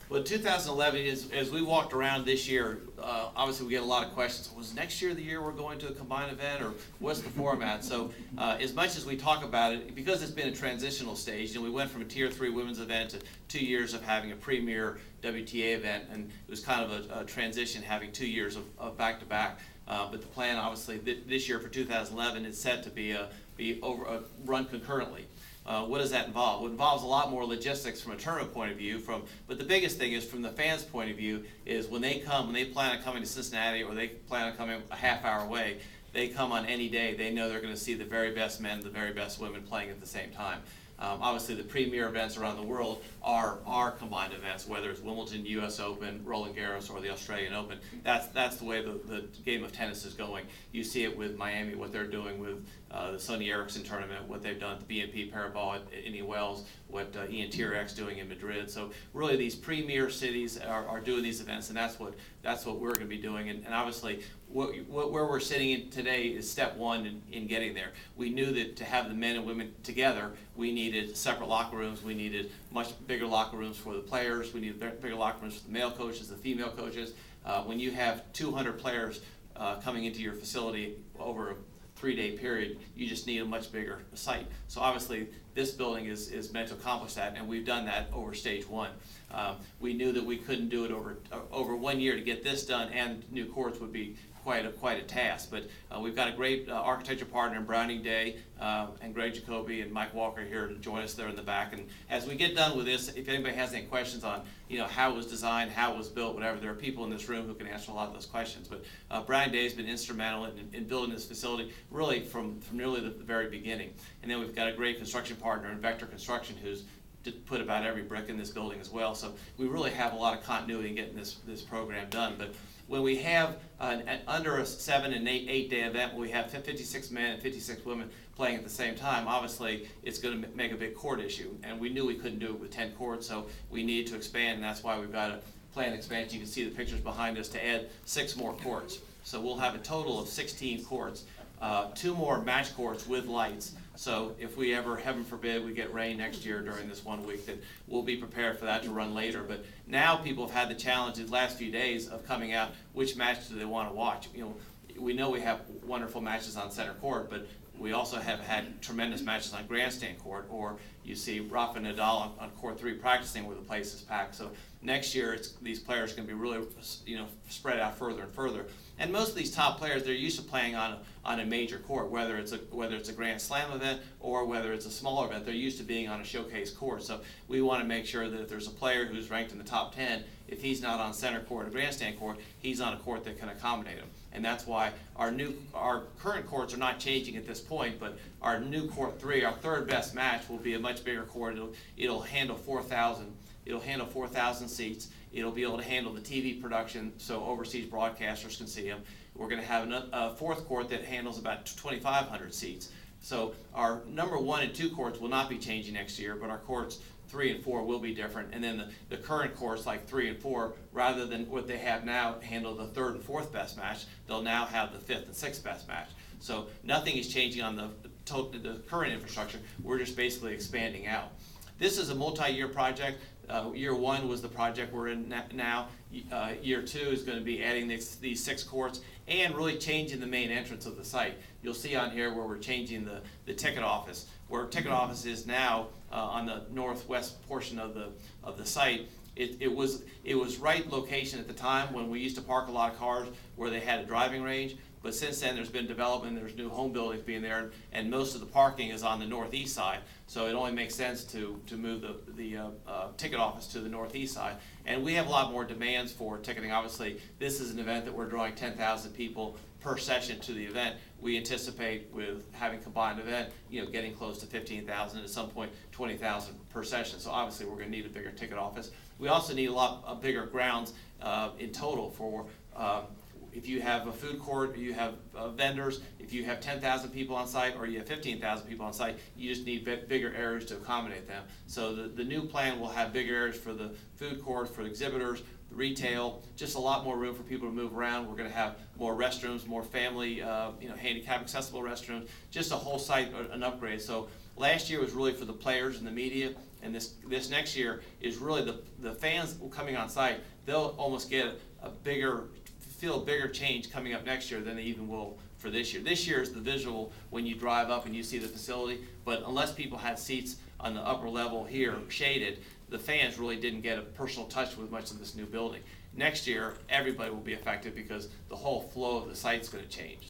Well, 2011 is, as we walked around this year, obviously we get a lot of questions. Was next year the year we're going to a combined event, or what's the format? So as much as we talk about it, because it's been a transitional stage, we went from a Tier 3 women's event to 2 years of having a premier WTA event, and it was kind of a transition having 2 years of back-to-back. But the plan, obviously, this year for 2011 is set to be run concurrently. What does that involve? Well, it involves a lot more logistics from a tournament point of view. But the biggest thing is from the fans' point of view is when they plan on coming to Cincinnati, or they plan on coming a half hour away, they come on any day. They know they're going to see the very best men, the very best women playing at the same time. Obviously, the premier events around the world are combined events, whether it's Wimbledon, U.S. Open, Roland Garros, or the Australian Open. That's the way the game of tennis is going. You see it with Miami, what they're doing with the Sony Ericsson tournament, what they've done at the BNP Paribas at Indian Wells, what Ian Tierex's doing in Madrid. So really, these premier cities are doing these events, and that's what we're going to be doing. And obviously, where we're sitting in today is step one in getting there. We knew that to have the men and women together, we needed separate locker rooms. We needed much bigger locker rooms for the players. We needed bigger locker rooms for the male coaches, the female coaches. When you have 200 players coming into your facility over a 3-day period, you just need a much bigger site. So obviously, this building is meant to accomplish that, and we've done that over stage one. We knew that we couldn't do it over 1 year to get this done, and new courts would be quite a task. But we've got a great architecture partner in Browning Day, and Greg Jacoby and Mike Walker here to join us there in the back. And as we get done with this, if anybody has any questions on how it was designed, how it was built, whatever, there are people in this room who can answer a lot of those questions. But Browning Day has been instrumental in building this facility really from nearly the very beginning. And then we've got a great construction partner in Vector Construction who's put about every brick in this building as well. So we really have a lot of continuity in getting this program done. But when we have under a 7- and 8-day event, where we have 56 men and 56 women playing at the same time, obviously it's going to make a big court issue. And we knew we couldn't do it with 10 courts, so we needed to expand, and that's why we've got a planned expansion. You can see the pictures behind us to add 6 more courts. So we'll have a total of 16 courts, 2 more match courts with lights. So if we ever, heaven forbid, we get rain next year during this 1 week, that we'll be prepared for that to run later. But now people have had the challenge the last few days of coming out, which match do they want to watch? We know we have wonderful matches on center court, but we also have had tremendous matches on grandstand court, or you see Rafa Nadal on court 3 practicing where the place is packed. So next year, these players are going to be really, spread out further and further. And most of these top players, they're used to playing on a major court, whether it's a Grand Slam event or whether it's a smaller event. They're used to being on a showcase court. So we want to make sure that if there's a player who's ranked in the top 10, if he's not on center court or grandstand court, he's on a court that can accommodate him. And that's why our current courts are not changing at this point, but our new court 3, our third best match, will be a much bigger court. It'll handle 4,000. It'll handle 4,000 seats. It'll be able to handle the TV production, so overseas broadcasters can see them. We're going to have a 4th court that handles about 2,500 seats. So our number 1 and 2 courts will not be changing next year, but our courts 3 and 4 will be different. And then the current courts, like 3 and 4, rather than what they have now handle the 3rd and 4th best match, they'll now have the 5th and 6th best match. So nothing is changing on the current infrastructure. We're just basically expanding out. This is a multi-year project. Year 1 was the project we're in now. Year 2 is going to be adding these 6 courts and really changing the main entrance of the site. You'll see on here where we're changing the ticket office. Where ticket office is now on the northwest portion of the site. It was right location at the time when we used to park a lot of cars where they had a driving range. But since then, there's been development, there's new home buildings being there, and most of the parking is on the northeast side. So it only makes sense to move the ticket office to the northeast side. And we have a lot more demands for ticketing. Obviously, this is an event that we're drawing 10,000 people per session to the event. We anticipate with having combined event, getting close to 15,000, at some point 20,000 per session. So obviously, we're going to need a bigger ticket office. We also need a lot of bigger grounds in total for. If you have a food court, you have vendors, if you have 10,000 people on site or you have 15,000 people on site, you just need bigger areas to accommodate them. So the new plan will have bigger areas for the food court, for the exhibitors, the retail, just a lot more room for people to move around. We're going to have more restrooms, more family, handicap accessible restrooms, just a whole site, an upgrade. So last year was really for the players and the media. And this next year is really the fans coming on site, they'll almost get feel a bigger change coming up next year than they even will for this year. This year is the visual when you drive up and you see the facility, but unless people had seats on the upper level here shaded, the fans really didn't get a personal touch with much of this new building. Next year, everybody will be affected because the whole flow of the site's going to change.